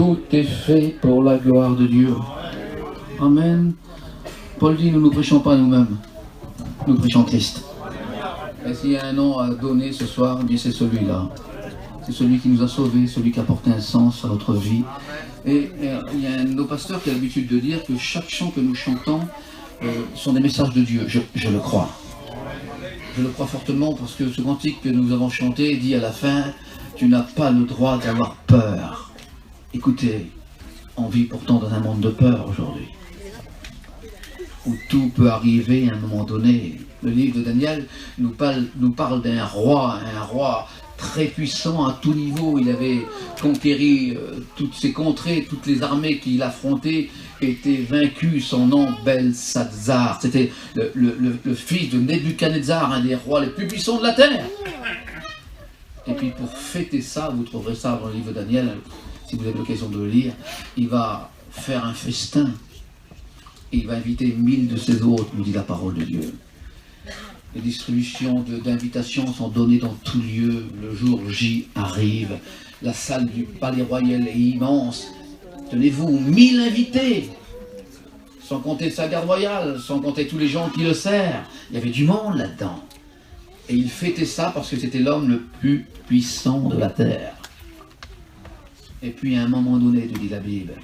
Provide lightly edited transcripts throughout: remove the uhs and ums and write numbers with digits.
Tout est fait pour la gloire de Dieu. Amen. Paul dit, nous ne prêchons pas nous-mêmes, nous prêchons Christ. Et s'il y a un nom à donner ce soir, bien c'est celui-là. C'est celui qui nous a sauvés, celui qui a apporté un sens à notre vie. Et il y a un de nos pasteurs qui a l'habitude de dire que chaque chant que nous chantons sont des messages de Dieu. Je le crois. Je le crois fortement parce que ce cantique que nous avons chanté dit à la fin, tu n'as pas le droit d'avoir peur. Écoutez, on vit pourtant dans un monde de peur aujourd'hui, où tout peut arriver à un moment donné. Le livre de Daniel nous parle d'un roi, un roi très puissant à tout niveau. Il avait conquéri toutes ses contrées, toutes les armées qu'il affrontait étaient vaincues. Son nom, Belshazzar. C'était le fils de Nebuchadnezzar, un des rois les plus puissants de la terre. Et puis pour fêter ça, vous trouverez ça dans le livre de Daniel, si vous avez l'occasion de le lire, il va faire un festin. Et il va inviter 1000 de ses hôtes, nous dit la parole de Dieu. Les distributions d'invitations sont données dans tout lieu. Le jour J arrive. La salle du palais royal est immense. Tenez-vous, 1000 invités. Sans compter sa garde royale, sans compter tous les gens qui le servent. Il y avait du monde là-dedans. Et il fêtait ça parce que c'était l'homme le plus puissant de la terre. Et puis à un moment donné, te dit la Bible,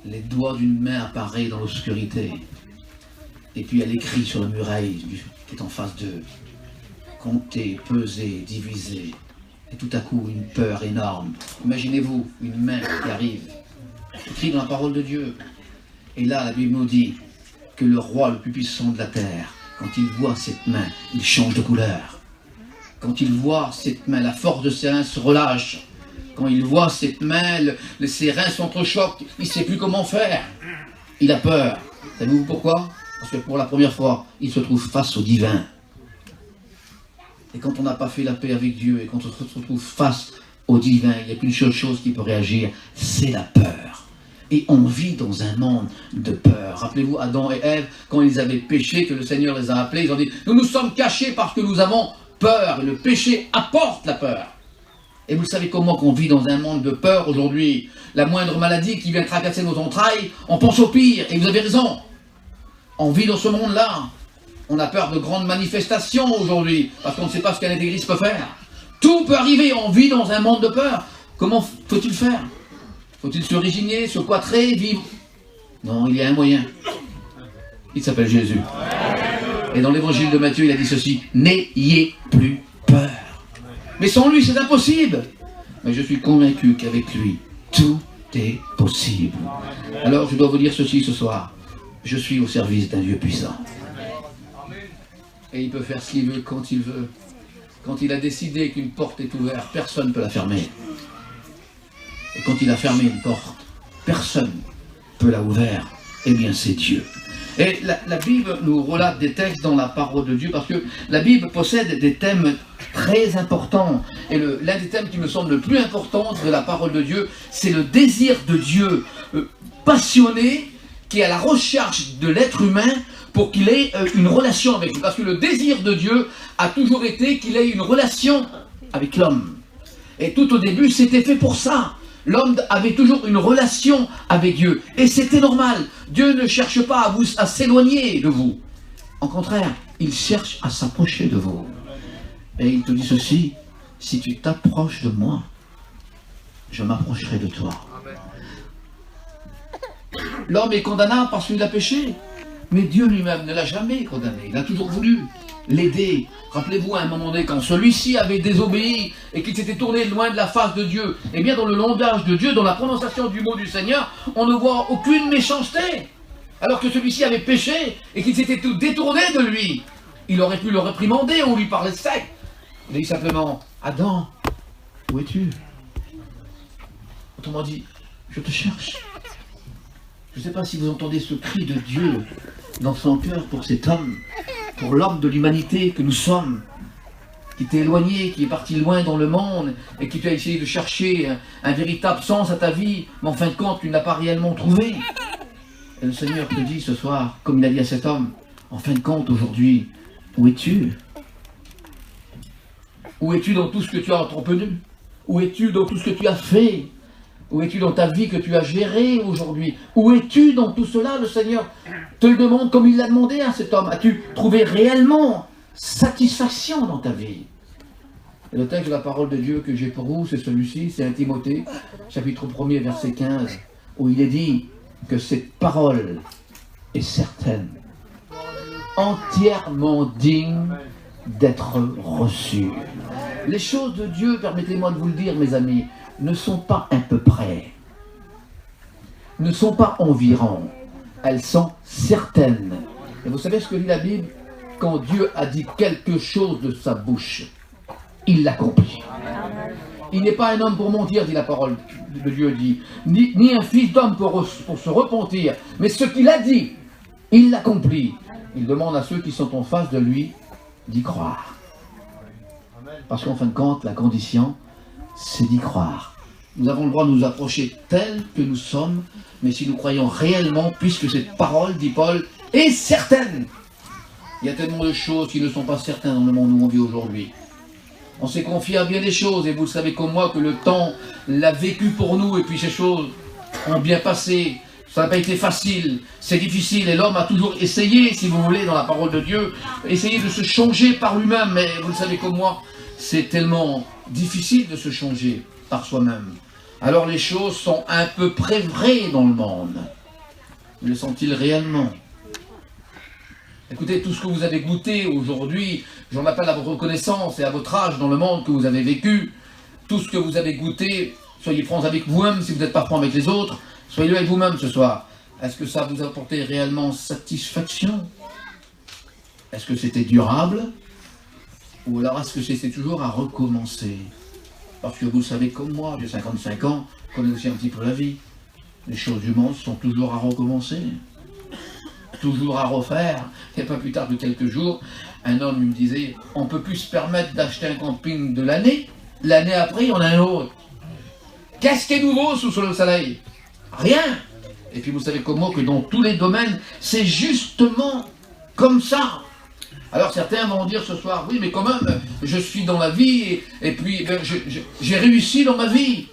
les doigts d'une main apparaissent dans l'obscurité. Et puis elle écrit sur la muraille qui est en face d'eux. Compter, peser, diviser. Et tout à coup, une peur énorme. Imaginez-vous, une main qui arrive. Écrit dans la parole de Dieu. Et là, la Bible nous dit que le roi le plus puissant de la terre, quand il voit cette main, il change de couleur. Quand il voit cette main, la force de ses reins se relâche. Quand il voit cette main, ses reins s'entrechoquent, il ne sait plus comment faire. Il a peur. Savez-vous pourquoi? Parce que pour la première fois, il se trouve face au divin. Et quand on n'a pas fait la paix avec Dieu, et quand on se retrouve face au divin, il n'y a qu'une seule chose qui peut réagir, c'est la peur. Et on vit dans un monde de peur. Rappelez-vous Adam et Ève, quand ils avaient péché, que le Seigneur les a appelés, ils ont dit, nous nous sommes cachés parce que nous avons peur. Et le péché apporte la peur. Et vous savez comment qu'on vit dans un monde de peur aujourd'hui? La moindre maladie qui vient tracasser nos entrailles, on pense au pire. Et vous avez raison. On vit dans ce monde-là. On a peur de grandes manifestations aujourd'hui, parce qu'on ne sait pas ce qu'un intégriste peut faire. Tout peut arriver, on vit dans un monde de peur. Comment faut-il faire? Faut-il se résigner, se cloîtrer, vivre? Non, il y a un moyen. Il s'appelle Jésus. Et dans l'évangile de Matthieu, il a dit ceci, n'ayez plus peur. Mais sans lui, c'est impossible. Mais je suis convaincu qu'avec lui, tout est possible. Alors, je dois vous dire ceci ce soir. Je suis au service d'un Dieu puissant. Et il peut faire ce qu'il veut, quand il veut. Quand il a décidé qu'une porte est ouverte, personne ne peut la fermer. Et quand il a fermé une porte, personne ne peut la ouvrir. Eh bien, c'est Dieu. Et la Bible nous relate des textes dans la parole de Dieu, parce que la Bible possède des thèmes très importants. Et l'un des thèmes qui me semble le plus important de la parole de Dieu, c'est le désir de Dieu passionné, qui est à la recherche de l'être humain pour qu'il ait une relation avec lui. Parce que le désir de Dieu a toujours été qu'il ait une relation avec l'homme. Et tout au début, c'était fait pour ça. L'homme avait toujours une relation avec Dieu. Et c'était normal. Dieu ne cherche pas à s'éloigner de vous. Au contraire, il cherche à s'approcher de vous. Et il te dit ceci, si tu t'approches de moi, je m'approcherai de toi. L'homme est condamnable parce qu'il a péché. Mais Dieu lui-même ne l'a jamais condamné. Il a toujours voulu l'aider. Rappelez-vous à un moment donné, quand celui-ci avait désobéi et qu'il s'était tourné loin de la face de Dieu, eh bien dans le langage de Dieu, dans la prononciation du mot du Seigneur, on ne voit aucune méchanceté. Alors que celui-ci avait péché et qu'il s'était tout détourné de lui. Il aurait pu le réprimander ou lui parler sec. Il a dit simplement, Adam, où es-tu? Autrement dit, je te cherche. Je ne sais pas si vous entendez ce cri de Dieu dans son cœur pour cet homme, pour l'homme de l'humanité que nous sommes, qui t'est éloigné, qui est parti loin dans le monde, et qui tu as essayé de chercher un véritable sens à ta vie, mais en fin de compte, tu ne l'as pas réellement trouvé. Et le Seigneur te dit ce soir, comme il a dit à cet homme, en fin de compte, aujourd'hui, où es-tu? Où es-tu dans tout ce que tu as entrepris? Où es-tu dans tout ce que tu as fait? Où es-tu dans ta vie que tu as gérée aujourd'hui? Où es-tu dans tout cela? Le Seigneur te le demande comme il l'a demandé à cet homme. As-tu trouvé réellement satisfaction dans ta vie? Et le texte de la parole de Dieu que j'ai pour vous, c'est celui-ci, c'est 1 Timothée, chapitre 1er, verset 15, où il est dit que cette parole est certaine, entièrement digne d'être reçue. Les choses de Dieu, permettez-moi de vous le dire, mes amis, ne sont pas à peu près, ne sont pas environ, elles sont certaines. Et vous savez ce que dit la Bible? Quand Dieu a dit quelque chose de sa bouche, il l'accomplit. Il n'est pas un homme pour mentir, dit la parole de Dieu, dit, ni un fils d'homme pour se repentir, mais ce qu'il a dit, il l'accomplit. Il demande à ceux qui sont en face de lui d'y croire. Parce qu'en fin de compte, la condition, c'est d'y croire. Nous avons le droit de nous approcher tels que nous sommes, mais si nous croyons réellement, puisque cette parole, dit Paul, est certaine. Il y a tellement de choses qui ne sont pas certaines dans le monde où on vit aujourd'hui. On s'est confié à bien des choses, et vous le savez comme moi que le temps l'a vécu pour nous, et puis ces choses ont bien passé. Ça n'a pas été facile, c'est difficile, et l'homme a toujours essayé, si vous voulez, dans la parole de Dieu, essayer de se changer par lui-même, mais vous le savez comme moi, c'est tellement difficile de se changer par soi-même. Alors les choses sont à peu près vraies dans le monde. Mais le sont-ils réellement? Écoutez, tout ce que vous avez goûté aujourd'hui, j'en appelle à votre reconnaissance et à votre âge dans le monde que vous avez vécu, tout ce que vous avez goûté, soyez francs avec vous-même si vous n'êtes pas francs avec les autres, soyez-le avec vous-même ce soir. Est-ce que ça vous a apporté réellement satisfaction? Est-ce que c'était durable? Ou alors est-ce que c'est toujours à recommencer? Parce que vous le savez comme moi, j'ai 55 ans, je connais aussi un petit peu la vie. Les choses du monde sont toujours à recommencer. Toujours à refaire. Et pas plus tard que quelques jours, un homme me disait, on ne peut plus se permettre d'acheter un camping de l'année après, on a un autre. Qu'est-ce qui est nouveau sous le soleil? Rien. Et puis vous savez comment que dans tous les domaines, c'est justement comme ça. Alors certains vont dire ce soir, oui mais quand même, je suis dans la vie et puis ben, j'ai réussi dans ma vie.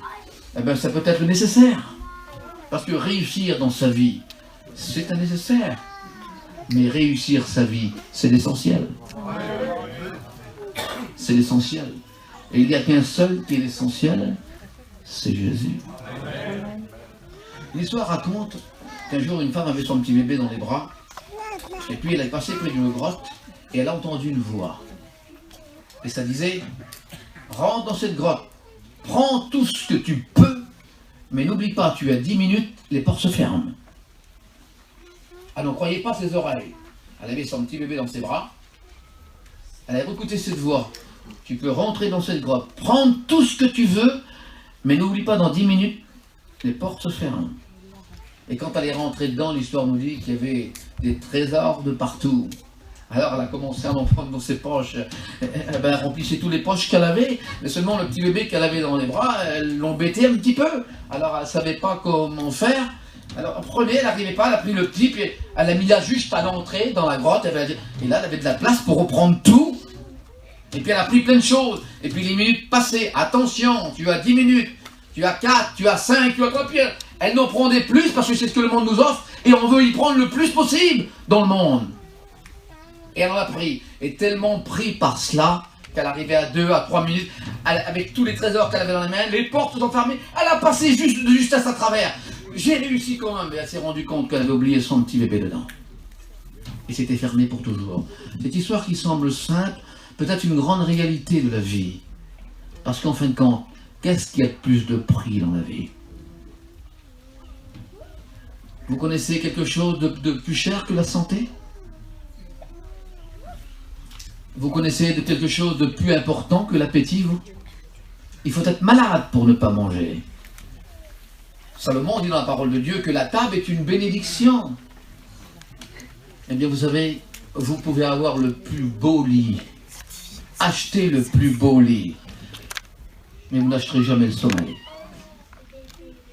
Eh bien ça peut être nécessaire. Parce que réussir dans sa vie, c'est un nécessaire. Mais réussir sa vie, c'est l'essentiel. C'est l'essentiel. Et il n'y a qu'un seul qui est l'essentiel, c'est Jésus. L'histoire raconte qu'un jour une femme avait son petit bébé dans les bras, et puis elle est passée près d'une grotte, et elle a entendu une voix. Et ça disait, rentre dans cette grotte, prends tout ce que tu peux, mais n'oublie pas, tu as 10 minutes, les portes se ferment. Elle n'en croyait pas ses oreilles. Elle avait son petit bébé dans ses bras. Elle avait écouté cette voix. Tu peux rentrer dans cette grotte, prendre tout ce que tu veux, mais n'oublie pas, dans 10 minutes, les portes se ferment. Et quand elle est rentrée dedans, l'histoire nous dit qu'il y avait des trésors de partout. Alors elle a commencé à en prendre dans ses poches. Elle remplissait toutes les poches qu'elle avait, mais seulement le petit bébé qu'elle avait dans les bras, elle l'embêtait un petit peu. Alors elle ne savait pas comment faire. Alors, elle n'arrivait pas, elle a pris le petit, puis elle l'a mis là juste à l'entrée, dans la grotte, et là, elle avait de la place pour reprendre tout. Et puis elle a pris plein de choses, et puis les minutes passées, attention, tu as 10 minutes, tu as 4, tu as 5, tu as 3, puis elle n'en prendrait plus, parce que c'est ce que le monde nous offre, et on veut y prendre le plus possible dans le monde. Et elle en a pris, et tellement pris par cela, qu'elle arrivait à 2, à 3 minutes, avec tous les trésors qu'elle avait dans les mains, les portes sont fermées, elle a passé juste à sa travers. J'ai réussi quand même, mais elle s'est rendue compte qu'elle avait oublié son petit bébé dedans. Et c'était fermé pour toujours. Cette histoire qui semble simple, peut-être une grande réalité de la vie. Parce qu'en fin de compte, qu'est-ce qui a de plus de prix dans la vie? Vous connaissez quelque chose de plus cher que la santé? Vous connaissez quelque chose de plus important que l'appétit, vous? Il faut être malade pour ne pas manger. Salomon dit dans la parole de Dieu que la table est une bénédiction. Eh bien, vous savez, vous pouvez avoir le plus beau lit, acheter le plus beau lit, mais vous n'achèterez jamais le sommeil.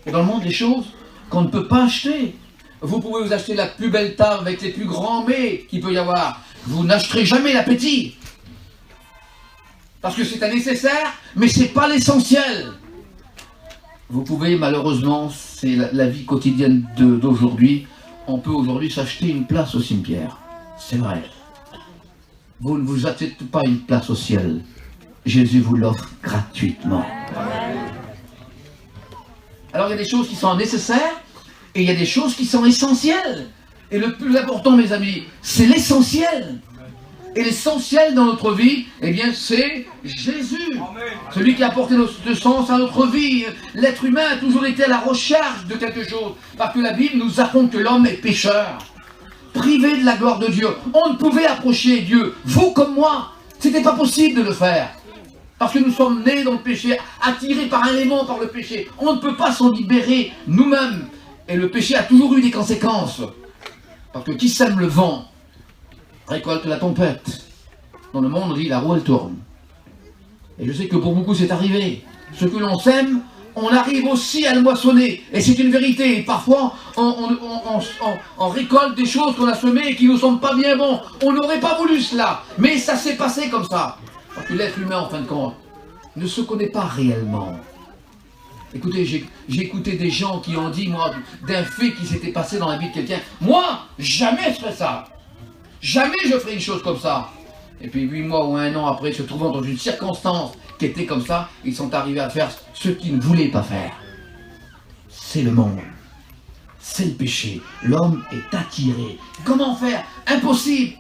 Et dans le monde, des choses qu'on ne peut pas acheter. Vous pouvez vous acheter la plus belle table avec les plus grands mets qu'il peut y avoir. Vous n'achèterez jamais l'appétit. Parce que c'est un nécessaire, mais ce n'est pas l'essentiel. Vous pouvez, malheureusement, c'est la vie quotidienne d'aujourd'hui, on peut aujourd'hui s'acheter une place au cimetière. C'est vrai. Vous ne vous achetez pas une place au ciel. Jésus vous l'offre gratuitement. Alors il y a des choses qui sont nécessaires et il y a des choses qui sont essentielles. Et le plus important, mes amis, c'est l'essentiel. Et l'essentiel dans notre vie, eh bien, c'est Jésus. Celui qui a apporté le sens à notre vie. L'être humain a toujours été à la recherche de quelque chose. Parce que la Bible nous apprend que l'homme est pécheur. Privé de la gloire de Dieu. On ne pouvait approcher Dieu, vous comme moi. C'était pas possible de le faire. Parce que nous sommes nés dans le péché, attirés par un aimant par le péché. On ne peut pas s'en libérer nous-mêmes. Et le péché a toujours eu des conséquences. Parce que qui sème le vent récolte la tempête. Dans le monde, on dit la roue elle tourne. Et je sais que pour beaucoup c'est arrivé. Ce que l'on sème, on arrive aussi à le moissonner. Et c'est une vérité. Et parfois, on récolte des choses qu'on a semées et qui ne nous semblent pas bien bons. On n'aurait pas voulu cela. Mais ça s'est passé comme ça. Parce que l'être humain, en fin de compte, ne se connaît pas réellement. Écoutez, j'ai écouté des gens qui ont dit, moi, d'un fait qui s'était passé dans la vie de quelqu'un. Moi, jamais je ferais ça. Jamais je ferai une chose comme ça. Et puis 8 mois ou 1 an après, se trouvant dans une circonstance qui était comme ça, ils sont arrivés à faire ce qu'ils ne voulaient pas faire. C'est le monde. C'est le péché. L'homme est attiré. Comment faire? Impossible.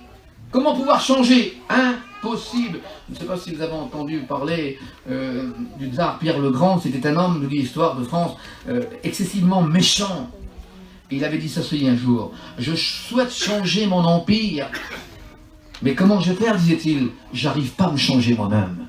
Comment pouvoir changer? Impossible. Je ne sais pas si vous avez entendu parler du tsar Pierre le Grand. C'était un homme, nous dit l'histoire de France, excessivement méchant. Il avait dit ceci un jour: je souhaite changer mon empire, mais comment je vais faire, disait-il, j'arrive pas à me changer moi-même.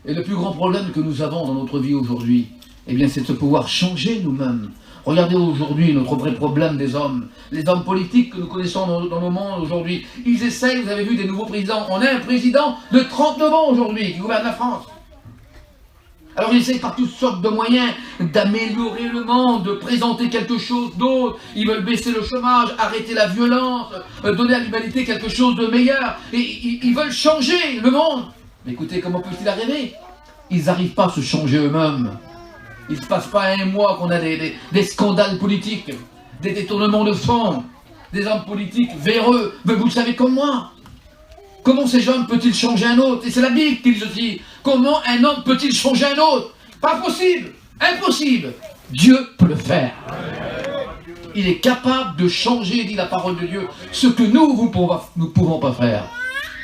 Et le plus grand problème que nous avons dans notre vie aujourd'hui, eh bien, c'est de pouvoir changer nous-mêmes. Regardez aujourd'hui notre vrai problème des hommes. Les hommes politiques que nous connaissons dans nos mondes aujourd'hui, ils essayent, vous avez vu des nouveaux présidents. On a un président de 39 ans aujourd'hui qui gouverne la France. Alors ils essayent par toutes sortes de moyens d'améliorer le monde, de présenter quelque chose d'autre. Ils veulent baisser le chômage, arrêter la violence, donner à l'humanité quelque chose de meilleur. Et ils veulent changer le monde. Mais écoutez, comment peuvent-ils arriver? Ils n'arrivent pas à se changer eux-mêmes. Il ne se passe pas 1 mois qu'on a des scandales politiques, des détournements de fonds, des hommes politiques véreux. Mais vous le savez comme moi. Comment ces hommes peut-il changer un autre? Et c'est la Bible qui dit ceci. Comment un homme peut-il changer un autre? Pas possible. Impossible. Dieu peut le faire. Il est capable de changer, dit la parole de Dieu, ce que nous ne pouvons pas faire.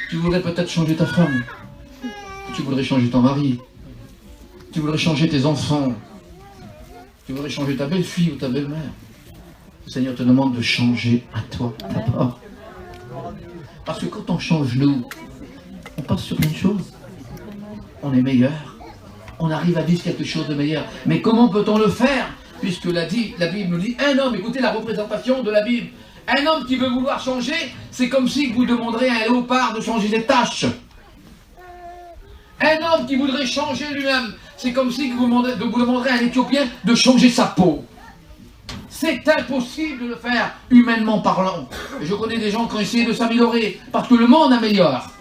Tu voudrais peut-être changer ta femme. Tu voudrais changer ton mari. Tu voudrais changer tes enfants. Tu voudrais changer ta belle-fille ou ta belle-mère. Le Seigneur te demande de changer à toi d'abord. Parce que quand on change nous, on passe sur une chose. On est meilleur. On arrive à vivre quelque chose de meilleur. Mais comment peut-on le faire? Puisque la Bible nous dit, un homme, écoutez la représentation de la Bible. Un homme qui veut vouloir changer, c'est comme si vous demanderez à un léopard de changer ses taches. Un homme qui voudrait changer lui-même, c'est comme si vous demanderez à un Éthiopien de changer sa peau. C'est impossible de le faire, humainement parlant. Et je connais des gens qui ont essayé de s'améliorer, parce que le monde améliore.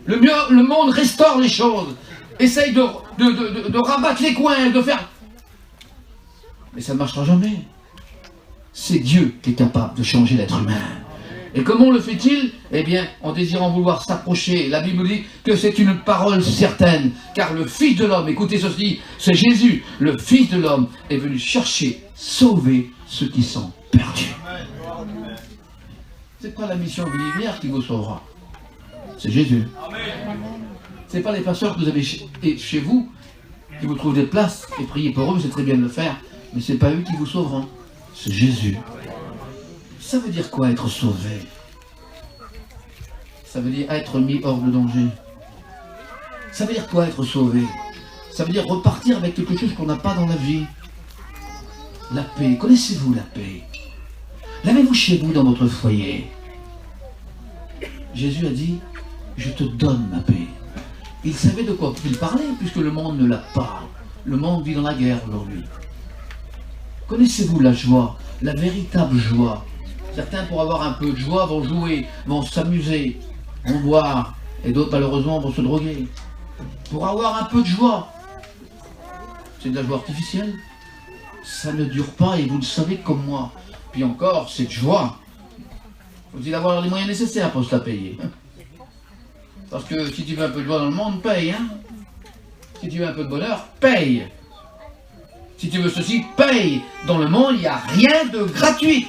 Le monde restaure les choses, essaye de rabattre les coins, de faire... Mais ça ne marchera jamais. C'est Dieu qui est capable de changer l'être humain. Et comment le fait-il? Eh bien, en désirant vouloir s'approcher. La Bible dit que c'est une parole certaine, car le Fils de l'homme, écoutez ceci, c'est Jésus, le Fils de l'homme, est venu chercher, sauver ceux qui sont perdus. C'est pas la mission millénaire qui vous sauvera. C'est Jésus. C'est pas les pasteurs que vous avez chez vous qui vous trouvent des places et priez pour eux, c'est très bien de le faire, mais c'est pas eux qui vous sauveront. C'est Jésus. Ça veut dire quoi être sauvé? Ça veut dire être mis hors de danger. Ça veut dire quoi être sauvé? Ça veut dire repartir avec quelque chose qu'on n'a pas dans la vie. La paix. Connaissez-vous la paix? L'avez-vous chez vous dans votre foyer? Jésus a dit, je te donne ma paix. Il savait de quoi il parlait, puisque le monde ne l'a pas. Le monde vit dans la guerre aujourd'hui. Connaissez-vous la joie, la véritable joie? Certains, pour avoir un peu de joie, vont jouer, vont s'amuser, vont boire, et d'autres, malheureusement, vont se droguer. Pour avoir un peu de joie. c'est de la joie artificielle. Ça ne dure pas et vous le savez comme moi. Puis encore, cette joie, faut-il avoir les moyens nécessaires pour se la payer. Parce que si tu veux un peu de joie dans le monde, paye. Hein? Si tu veux un peu de bonheur, paye. Si tu veux ceci, paye. Dans le monde, il n'y a rien de gratuit.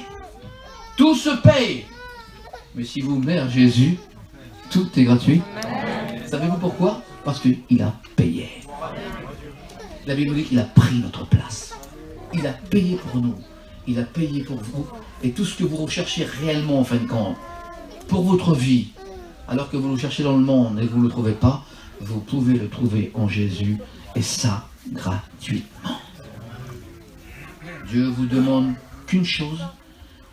Tout se paye. Mais si vous venez à Jésus, tout est gratuit. Savez-vous pourquoi? Parce qu'il a payé. La Bible dit qu'il a pris notre place. Il a payé pour nous. Il a payé pour vous. Et tout ce que vous recherchez réellement, en fin de compte, pour votre vie, alors que vous le cherchez dans le monde et que vous ne le trouvez pas, vous pouvez le trouver en Jésus, et ça, gratuitement. Dieu vous demande qu'une chose,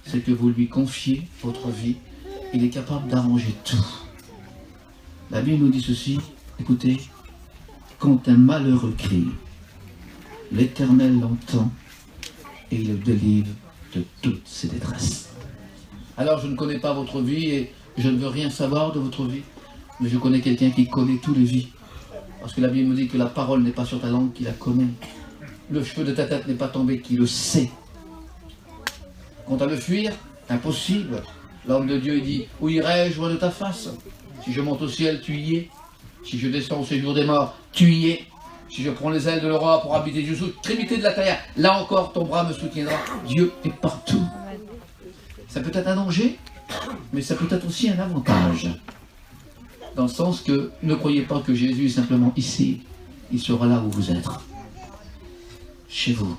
c'est que vous lui confiez votre vie. Il est capable d'arranger tout. La Bible nous dit ceci, écoutez, quand un malheureux crie, l'Éternel l'entend et il le délivre de toutes ses détresses. Alors je ne connais pas votre vie et je ne veux rien savoir de votre vie, mais je connais quelqu'un qui connaît toutes les vies. Parce que la Bible me dit que la parole n'est pas sur ta langue, qui la connaît. Le cheveu de ta tête n'est pas tombé, qui le sait. Quant à le fuir, impossible. L'homme de Dieu dit, où irai-je loin de ta face? Si je monte au ciel, tu y es. Si je descends au séjour des morts, tu y es. Si je prends les ailes de l'aurore pour habiter jusqu'aux extrémités de la terre, là encore ton bras me soutiendra. Dieu est partout. Ça peut être un danger, mais ça peut être aussi un avantage. Dans le sens que ne croyez pas que Jésus est simplement ici. Il sera là où vous êtes. Chez vous,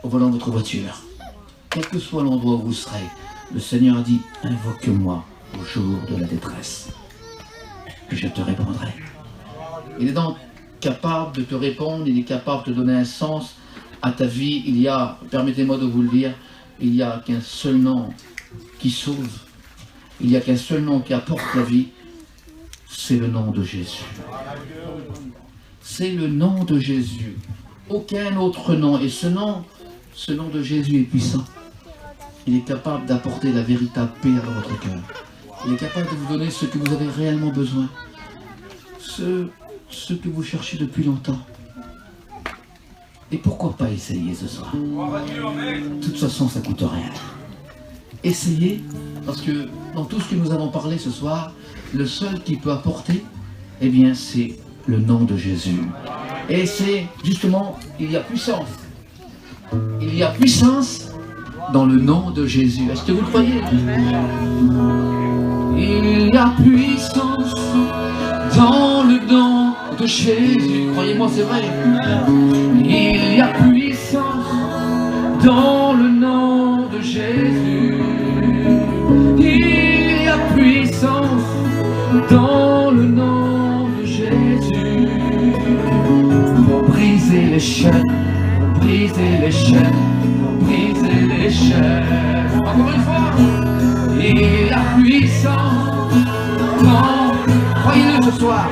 au volant de votre voiture. Quel que soit l'endroit où vous serez, le Seigneur a dit, invoque-moi au jour de la détresse, et je te répondrai. Il est donc capable de te répondre, il est capable de te donner un sens à ta vie. Il y a, permettez-moi de vous le dire, il n'y a qu'un seul nom qui sauve, il n'y a qu'un seul nom qui apporte la vie, c'est le nom de Jésus. C'est le nom de Jésus. Aucun autre nom. Et ce nom de Jésus est puissant. Il est capable d'apporter la véritable paix à votre cœur. Il est capable de vous donner ce que vous avez réellement besoin. Ce que vous cherchez depuis longtemps. Et pourquoi pas essayer ce soir? De toute façon, ça ne coûte rien. Essayez, parce que dans tout ce que nous avons parlé ce soir, le seul qui peut apporter, eh bien, c'est le nom de Jésus. Et c'est justement, il y a puissance. Il y a puissance dans le nom de Jésus. Est-ce que vous le croyez? Il y a puissance dans le nom de Jésus. Croyez-moi, c'est vrai. Il y a puissance dans le nom de Jésus. Il y a puissance dans le nom de Jésus. Pour briser les chaînes, pour briser les chaînes, pour briser les chaînes. Encore une fois, il y a puissance dans, croyez-le ce soir,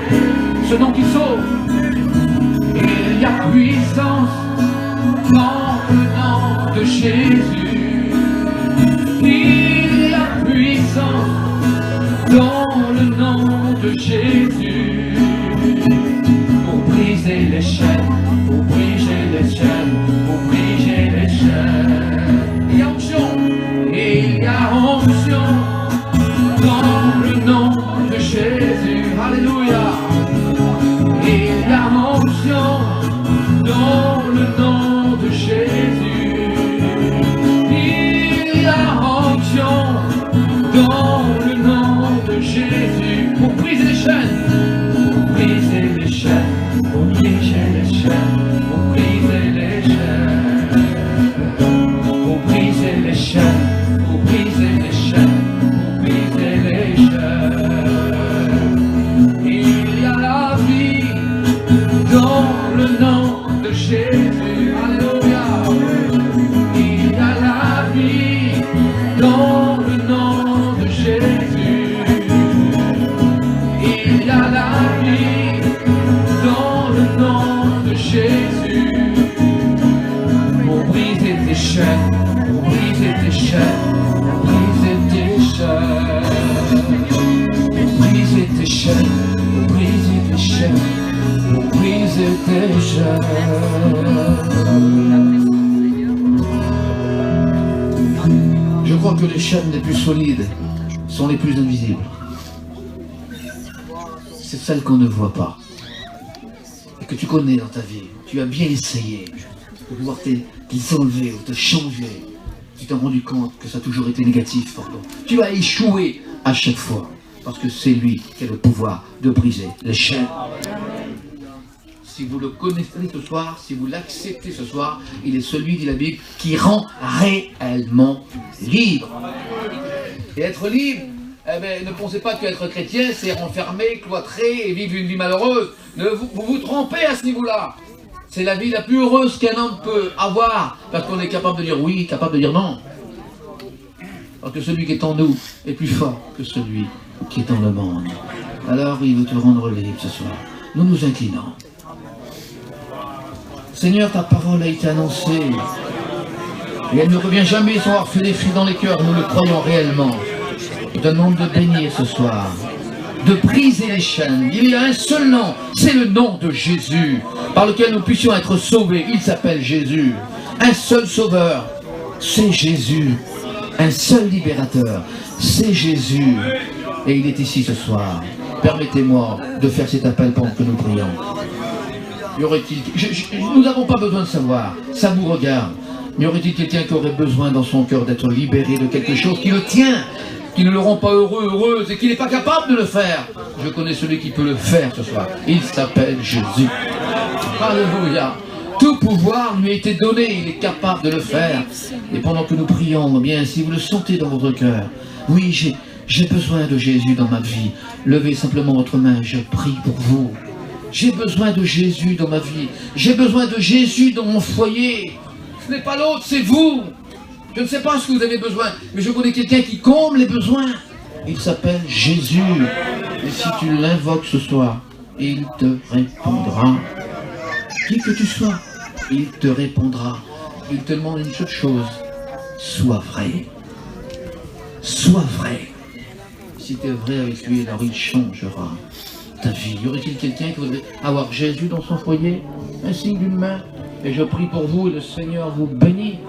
ce nom qui sauve. Il y a puissance dans le nom de Jésus. Il y a puissance dans le nom de Jésus. Pour briser les chaînes, pour briser les chaînes, pour briser les chaînes. Il y a onction, il y a onction dans le nom de Jésus. Alléluia. Il y a onction dans le nom de Jésus. Il y a onction dans le nom de Jésus. Pour briser les chaînes, pour briser les chaînes, pour briser les chaînes, pour briser les chaînes, pour briser les chaînes, pour briser les chaînes, pour briser les chaînes. Il y a la vie dans le nom de Jésus. Alléluia. Il y a la vie dans le nom de Jésus. Il y a la vie dans le nom de Jésus. Pour briser tes chaînes, pour briser tes chaînes, pour briser tes chaînes, pour briser tes chaînes, pour briser tes chaînes, pour briser tes chaînes. crois que les chaînes les plus solides sont les plus invisibles. C'est celles qu'on ne voit pas. Et que tu connais dans ta vie. Tu as bien essayé de pouvoir les enlever ou te changer. Tu t'es rendu compte que ça a toujours été négatif pour toi. Tu as échoué à chaque fois. Parce que c'est lui qui a le pouvoir de briser les chaînes. Si vous le connaissez ce soir, si vous l'acceptez ce soir, il est celui, dit la Bible, qui rend réellement libre. Et être libre, eh bien, ne pensez pas qu'être chrétien, c'est renfermer, cloîtrer et vivre une vie malheureuse. Vous vous trompez à ce niveau-là. C'est la vie la plus heureuse qu'un homme peut avoir, parce qu'on est capable de dire oui, capable de dire non. Parce que celui qui est en nous est plus fort que celui qui est dans le monde. Alors il veut te rendre libre ce soir. Nous nous inclinons. Seigneur, ta parole a été annoncée. Et elle ne revient jamais sans avoir fait des fils dans les cœurs. Nous le croyons réellement. Je te demande de bénir ce soir, de briser les chaînes. Il y a un seul nom, c'est le nom de Jésus, par lequel nous puissions être sauvés. Il s'appelle Jésus. Un seul sauveur, c'est Jésus. Un seul libérateur, c'est Jésus. Et il est ici ce soir. Permettez-moi de faire cet appel pendant que nous prions. Y aurait-il... Nous n'avons pas besoin de savoir, ça vous regarde. Mais y aurait-il quelqu'un qui aurait besoin dans son cœur d'être libéré de quelque chose qui le tient, qui ne le rend pas heureux, heureuse, et qui n'est pas capable de le faire? Je connais celui qui peut le faire ce soir. Il s'appelle Jésus. Alléluia. Tout pouvoir lui a été donné, il est capable de le faire. Et pendant que nous prions, bien, si vous le sentez dans votre cœur, oui, j'ai besoin de Jésus dans ma vie. Levez simplement votre main, je prie pour vous. J'ai besoin de Jésus dans ma vie. J'ai besoin de Jésus dans mon foyer. Ce n'est pas l'autre, c'est vous. Je ne sais pas ce que vous avez besoin, mais je connais quelqu'un qui comble les besoins. Il s'appelle Jésus. Et si tu l'invoques ce soir, il te répondra. Qui que tu sois, il te répondra. Il te demande une seule chose. Sois vrai. Sois vrai. Si tu es vrai avec lui, alors il changera ta vie. Y aurait-il quelqu'un qui voudrait avoir Jésus dans son foyer? Un signe d'une main. Et je prie pour vous et le Seigneur vous bénit.